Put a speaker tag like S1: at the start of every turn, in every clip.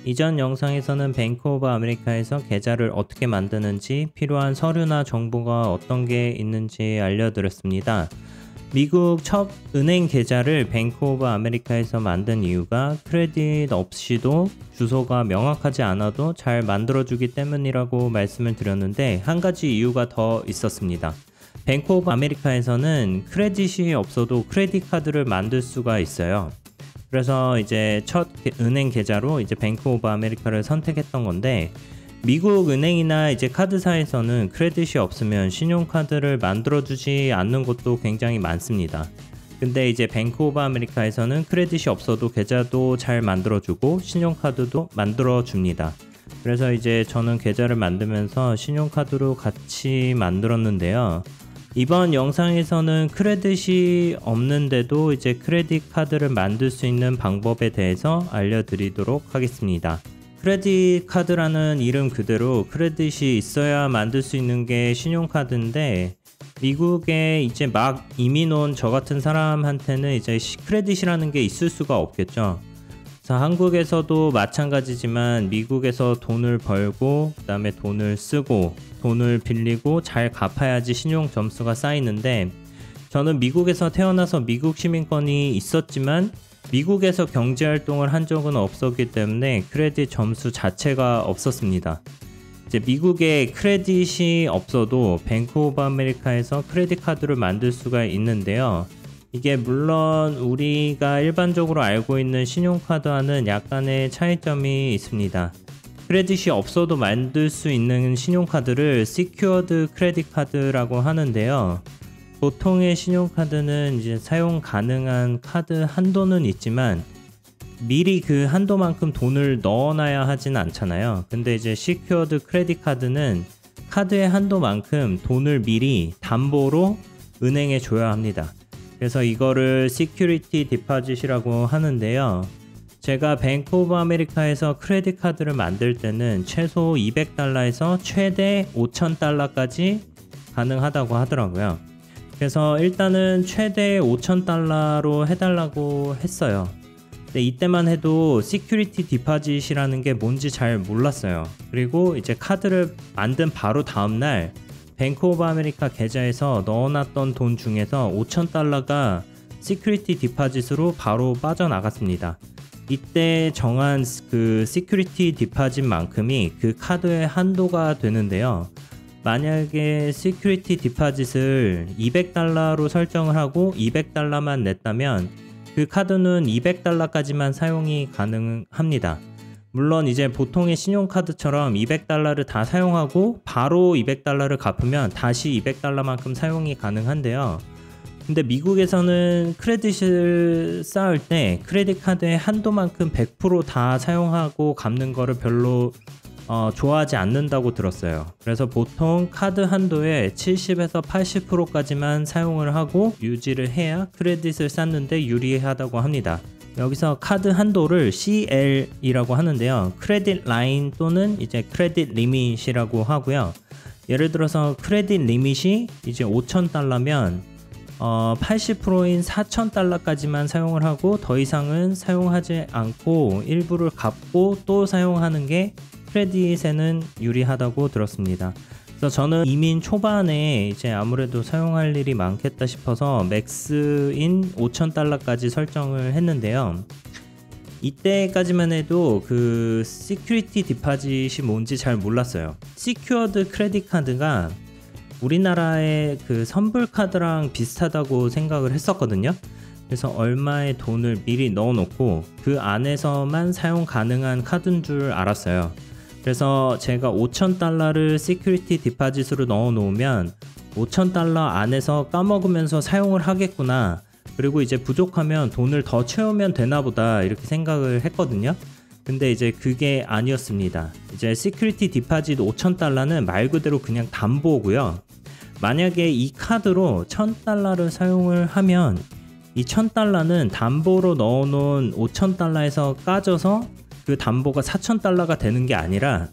S1: 이전 영상에서는 뱅크 오브 아메리카에서 계좌를 어떻게 만드는지, 필요한 서류나 정보가 어떤 게 있는지 알려드렸습니다. 미국 첫 은행 계좌를 뱅크 오브 아메리카에서 만든 이유가 크레딧 없이도 주소가 명확하지 않아도 잘 만들어주기 때문이라고 말씀을 드렸는데, 한 가지 이유가 더 있었습니다. 뱅크 오브 아메리카에서는 크레딧이 없어도 크레딧 카드를 만들 수가 있어요. 그래서 이제 첫 은행 계좌로 이제 뱅크 오브 아메리카를 선택했던 건데, 미국 은행이나 이제 카드사에서는 크레딧이 없으면 신용카드를 만들어주지 않는 곳도 굉장히 많습니다. 근데 이제 뱅크 오브 아메리카에서는 크레딧이 없어도 계좌도 잘 만들어주고 신용카드도 만들어줍니다. 그래서 이제 저는 계좌를 만들면서 신용카드로 같이 만들었는데요. 이번 영상에서는 크레딧이 없는데도 이제 크레딧 카드를 만들 수 있는 방법에 대해서 알려드리도록 하겠습니다. 크레딧 카드라는 이름 그대로 크레딧이 있어야 만들 수 있는 게 신용카드인데, 미국에 이제 막 이민 온 저 같은 사람한테는 이제 크레딧이라는 게 있을 수가 없겠죠. 그래서 한국에서도 마찬가지지만 미국에서 돈을 벌고 그다음에 돈을 쓰고 돈을 빌리고 잘 갚아야지 신용 점수가 쌓이는데, 저는 미국에서 태어나서 미국 시민권이 있었지만 미국에서 경제활동을 한 적은 없었기 때문에 크레딧 점수 자체가 없었습니다. 이제 미국에 크레딧이 없어도 뱅크 오브 아메리카에서 크레딧 카드를 만들 수가 있는데요. 이게 물론 우리가 일반적으로 알고 있는 신용카드와는 약간의 차이점이 있습니다. 크레딧이 없어도 만들 수 있는 신용카드를 Secured 크레딧 카드라고 하는데요. 보통의 신용카드는 이제 사용 가능한 카드 한도는 있지만 미리 그 한도만큼 돈을 넣어놔야 하진 않잖아요. 근데 이제 Secured 크레딧 카드는 카드의 한도만큼 돈을 미리 담보로 은행에 줘야 합니다. 그래서 이거를 Security Deposit이라고 하는데요. 제가 뱅크 오브 아메리카에서 크레딧 카드를 만들 때는 최소 $200에서 최대 $5,000까지 가능하다고 하더라고요. 그래서 일단은 최대 $5,000로 해달라고 했어요. 근데 이때만 해도 시큐리티 디파짓이라는 게 뭔지 잘 몰랐어요. 그리고 이제 카드를 만든 바로 다음날 뱅크 오브 아메리카 계좌에서 넣어놨던 돈 중에서 $5,000가 시큐리티 디파짓으로 바로 빠져나갔습니다. 이때 정한 그 시큐리티 디파짓만큼이 그 카드의 한도가 되는데요. 만약에 시큐리티 디파짓을 $200로 설정을 하고 $200만 냈다면 그 카드는 $200까지만 사용이 가능합니다. 물론 이제 보통의 신용카드처럼 $200를 다 사용하고 바로 $200를 갚으면 다시 $200만큼 사용이 가능한데요. 근데 미국에서는 크레딧을 쌓을 때 크레딧 카드의 한도만큼 100% 다 사용하고 갚는 거를 별로 좋아하지 않는다고 들었어요. 그래서 보통 카드 한도의 70에서 80%까지만 사용을 하고 유지를 해야 크레딧을 쌓는데 유리하다고 합니다. 여기서 카드 한도를 CL이라고 하는데요. 크레딧 라인 또는 이제 크레딧 리밋이라고 하고요. 예를 들어서 크레딧 리밋이 이제 $5,000면 80%인 $4,000까지만 사용을 하고 더 이상은 사용하지 않고 일부를 갚고 또 사용하는 게 크레딧에는 유리하다고 들었습니다. 그래서 저는 이민 초반에 이제 아무래도 사용할 일이 많겠다 싶어서 맥스인 $5,000까지 설정을 했는데요. 이때까지만 해도 그 시큐리티 디파짓이 뭔지 잘 몰랐어요. 시큐어드 크레딧 카드가 우리나라의 그 선불 카드랑 비슷하다고 생각을 했었거든요. 그래서 얼마의 돈을 미리 넣어놓고 그 안에서만 사용 가능한 카드인 줄 알았어요. 그래서 제가 $5,000를 시큐리티 디파짓으로 넣어놓으면 $5,000 안에서 까먹으면서 사용을 하겠구나, 그리고 이제 부족하면 돈을 더 채우면 되나 보다 이렇게 생각을 했거든요. 근데 이제 그게 아니었습니다. 이제 시큐리티 디파짓 $5,000는 말 그대로 그냥 담보고요. 만약에 이 카드로 $1,000를 사용을 하면 이 $1,000는 담보로 넣어놓은 $5,000에서 까져서 그 담보가 $4,000가 되는 게 아니라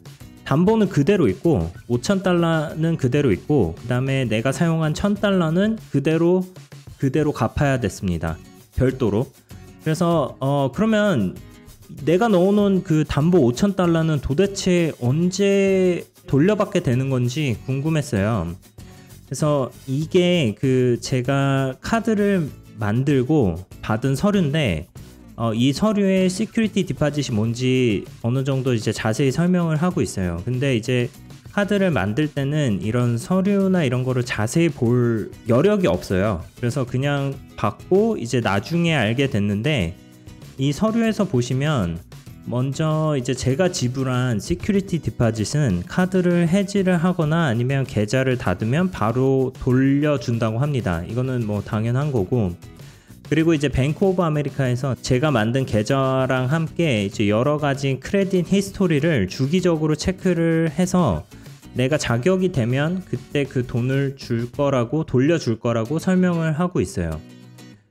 S1: 담보는 그대로 있고 $5,000는 그대로 있고 그 다음에 내가 사용한 $1,000는 그대로 갚아야 됐습니다. 별도로. 그래서 그러면 내가 넣어놓은 그 담보 5,000달러는 도대체 언제 돌려받게 되는 건지 궁금했어요. 그래서 이게 그 제가 카드를 만들고 받은 서류인데 이 서류의 시큐리티 디파짓이 뭔지 어느 정도 이제 자세히 설명을 하고 있어요. 근데 이제 카드를 만들 때는 이런 서류나 이런 거를 자세히 볼 여력이 없어요. 그래서 그냥 받고 이제 나중에 알게 됐는데, 이 서류에서 보시면 먼저 이제 제가 지불한 시큐리티 디파짓은 카드를 해지를 하거나 아니면 계좌를 닫으면 바로 돌려준다고 합니다. 이거는 뭐 당연한 거고, 그리고 이제 뱅크 오브 아메리카에서 제가 만든 계좌랑 함께 이제 여러 가지 크레딧 히스토리를 주기적으로 체크를 해서 내가 자격이 되면 그때 그 돈을 줄 거라고, 돌려줄 거라고 설명을 하고 있어요.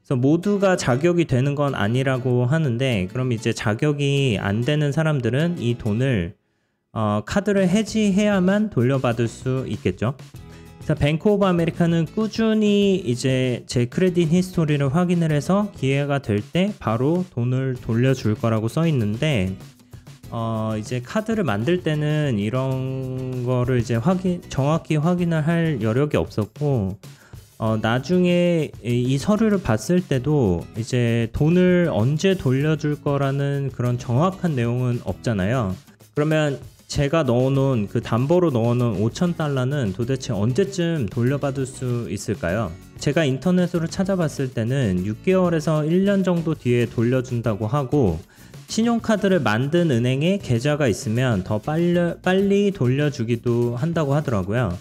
S1: 그래서 모두가 자격이 되는 건 아니라고 하는데, 그럼 이제 자격이 안 되는 사람들은 이 돈을 카드를 해지해야만 돌려받을 수 있겠죠. 그래서 뱅크 오브 아메리카는 꾸준히 이제 제 크레딧 히스토리를 확인을 해서 기회가 될 때 바로 돈을 돌려줄 거라고 써 있는데, 이제 카드를 만들 때는 이런 거를 이제 정확히 확인을 할 여력이 없었고, 나중에 이 서류를 봤을 때도 이제 돈을 언제 돌려줄 거라는 그런 정확한 내용은 없잖아요. 그러면 제가 넣어놓은 그 담보로 넣어놓은 5,000달러는 도대체 언제쯤 돌려받을 수 있을까요? 제가 인터넷으로 찾아봤을 때는 6개월에서 1년 정도 뒤에 돌려준다고 하고, 신용카드를 만든 은행에 계좌가 있으면 더 빨리 돌려주기도 한다고 하더라고요.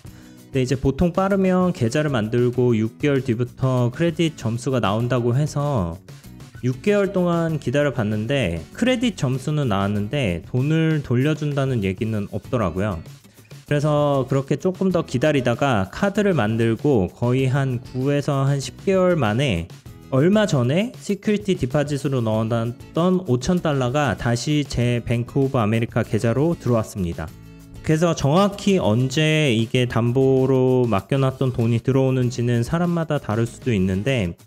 S1: 근데 이제 보통 빠르면 계좌를 만들고 6개월 뒤부터 크레딧 점수가 나온다고 해서 6개월 동안 기다려 봤는데 크레딧 점수는 나왔는데 돈을 돌려준다는 얘기는 없더라고요. 그래서 그렇게 조금 더 기다리다가 카드를 만들고 거의 한 9에서 한 10개월 만에 얼마 전에 시큐리티 디파짓으로 넣어놨던 5,000달러가 다시 제 뱅크 오브 아메리카 계좌로 들어왔습니다. 그래서 정확히 언제 이게 담보로 맡겨놨던 돈이 들어오는지는 사람마다 다를 수도 있는데,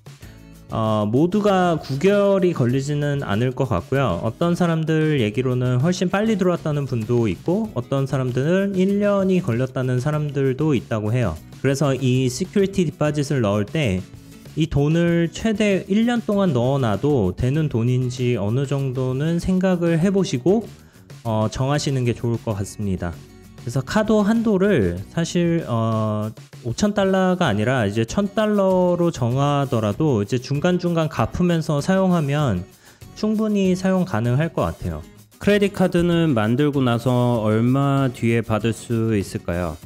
S1: 모두가 9개월이 걸리지는 않을 것 같고요. 어떤 사람들 얘기로는 훨씬 빨리 들어왔다는 분도 있고, 어떤 사람들은 1년이 걸렸다는 사람들도 있다고 해요. 그래서 이 시큐리티 디파짓을 넣을 때 이 돈을 최대 1년 동안 넣어놔도 되는 돈인지 어느 정도는 생각을 해보시고 정하시는 게 좋을 것 같습니다. 그래서 카드 한도를 사실 5,000달러가 아니라 이제 1,000달러로 정하더라도 이제 중간중간 갚으면서 사용하면 충분히 사용 가능할 것 같아요. 크레딧 카드는 만들고 나서 얼마 뒤에 받을 수 있을까요?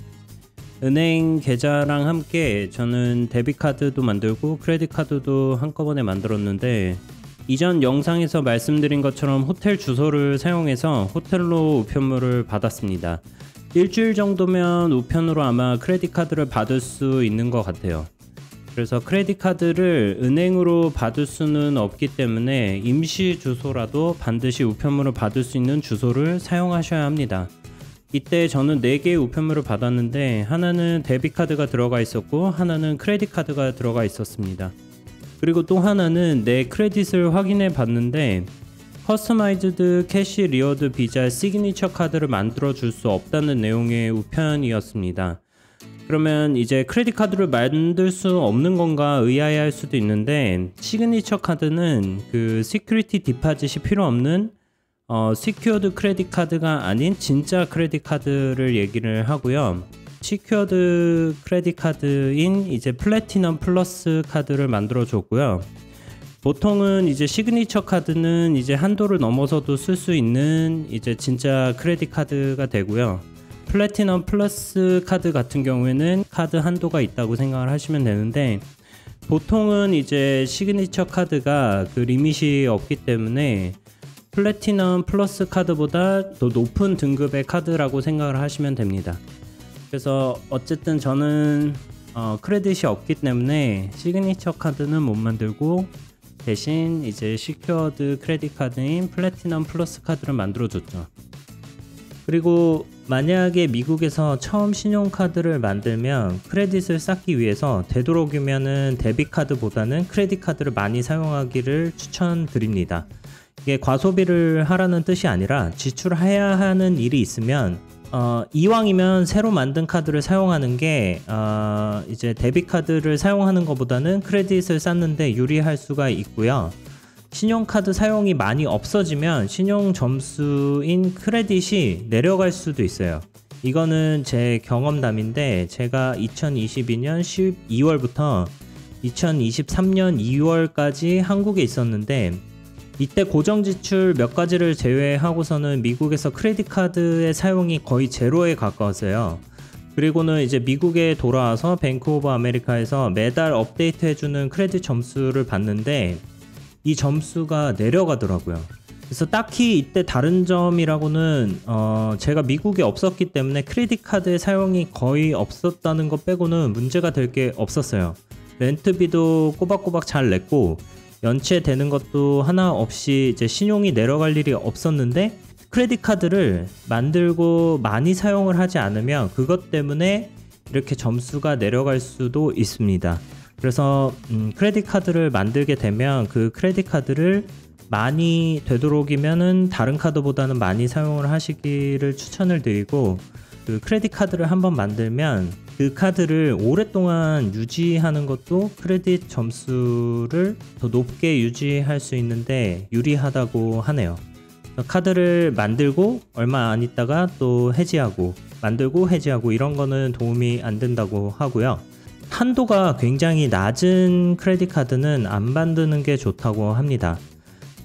S1: 은행 계좌랑 함께 저는 데뷔 카드도 만들고 크레딧 카드도 한꺼번에 만들었는데, 이전 영상에서 말씀드린 것처럼 호텔 주소를 사용해서 호텔로 우편물을 받았습니다. 일주일 정도면 우편으로 아마 크레딧 카드를 받을 수 있는 것 같아요. 그래서 크레딧 카드를 은행으로 받을 수는 없기 때문에 임시 주소라도 반드시 우편물을 받을 수 있는 주소를 사용하셔야 합니다. 이때 저는 4개의 우편물을 받았는데 하나는 데뷔 카드가 들어가 있었고 하나는 크레딧 카드가 들어가 있었습니다. 그리고 또 하나는 내 크레딧을 확인해 봤는데 커스터마이즈드 캐시 리워드 비자 시그니처 카드를 만들어 줄 수 없다는 내용의 우편이었습니다. 그러면 이제 크레딧 카드를 만들 수 없는 건가 의아해할 수도 있는데, 시그니처 카드는 그 시큐리티 디파짓이 필요 없는 시큐어드 크레딧 카드가 아닌 진짜 크레딧 카드를 얘기를 하고요. 시큐어드 크레딧 카드인 이제 플래티넘 플러스 카드를 만들어 줬고요. 보통은 이제 시그니처 카드는 이제 한도를 넘어서도 쓸 수 있는 이제 진짜 크레딧 카드가 되고요. 플래티넘 플러스 카드 같은 경우에는 카드 한도가 있다고 생각을 하시면 되는데, 보통은 이제 시그니처 카드가 그 리밋이 없기 때문에 플래티넘 플러스 카드보다 더 높은 등급의 카드라고 생각을 하시면 됩니다. 그래서 어쨌든 저는 크레딧이 없기 때문에 시그니처 카드는 못 만들고 대신 이제 시큐어드 크레딧 카드인 플래티넘 플러스 카드를 만들어줬죠. 그리고 만약에 미국에서 처음 신용카드를 만들면 크레딧을 쌓기 위해서 되도록이면은 데뷔 카드보다는 크레딧 카드를 많이 사용하기를 추천드립니다. 이게 과소비를 하라는 뜻이 아니라 지출해야 하는 일이 있으면 이왕이면 새로 만든 카드를 사용하는 게 이제 데뷔 카드를 사용하는 것보다는 크레딧을 쌓는데 유리할 수가 있고요. 신용카드 사용이 많이 없어지면 신용 점수인 크레딧이 내려갈 수도 있어요. 이거는 제 경험담인데 제가 2022년 12월부터 2023년 2월까지 한국에 있었는데 이때 고정지출 몇 가지를 제외하고서는 미국에서 크레딧 카드의 사용이 거의 제로에 가까웠어요. 그리고는 이제 미국에 돌아와서 뱅크 오브 아메리카에서 매달 업데이트 해주는 크레딧 점수를 봤는데 이 점수가 내려가더라고요. 그래서 딱히 이때 다른 점이라고는 제가 미국에 없었기 때문에 크레딧 카드의 사용이 거의 없었다는 것 빼고는 문제가 될 게 없었어요. 렌트비도 꼬박꼬박 잘 냈고 연체되는 것도 하나 없이 이제 신용이 내려갈 일이 없었는데 크레딧 카드를 만들고 많이 사용을 하지 않으면 그것 때문에 이렇게 점수가 내려갈 수도 있습니다. 그래서 크레딧 카드를 만들게 되면 그 크레딧 카드를 많이 되도록이면은 다른 카드보다는 많이 사용을 하시기를 추천을 드리고 그 크레딧 카드를 한번 만들면 그 카드를 오랫동안 유지하는 것도 크레딧 점수를 더 높게 유지할 수 있는데 유리하다고 하네요. 카드를 만들고 얼마 안 있다가 또 해지하고 만들고 해지하고 이런 거는 도움이 안 된다고 하고요. 한도가 굉장히 낮은 크레딧 카드는 안 만드는 게 좋다고 합니다.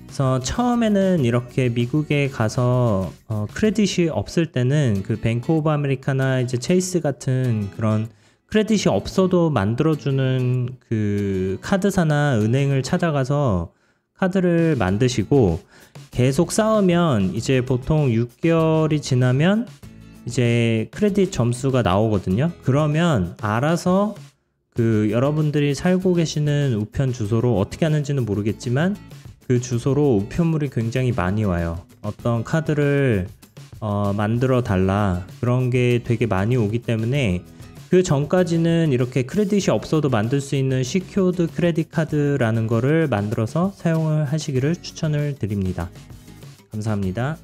S1: 그래서 처음에는 이렇게 미국에 가서 크레딧이 없을 때는 그 뱅크 오브 아메리카나 이제 체이스 같은 그런 크레딧이 없어도 만들어주는 그 카드사나 은행을 찾아가서 카드를 만드시고 계속 쌓으면 이제 보통 6개월이 지나면 이제 크레딧 점수가 나오거든요. 그러면 알아서 그 여러분들이 살고 계시는 우편 주소로 어떻게 하는지는 모르겠지만 그 주소로 우편물이 굉장히 많이 와요. 어떤 카드를 만들어 달라 그런 게 되게 많이 오기 때문에 그 전까지는 이렇게 크레딧이 없어도 만들 수 있는 시큐어드 크레딧 카드라는 거를 만들어서 사용을 하시기를 추천을 드립니다. 감사합니다.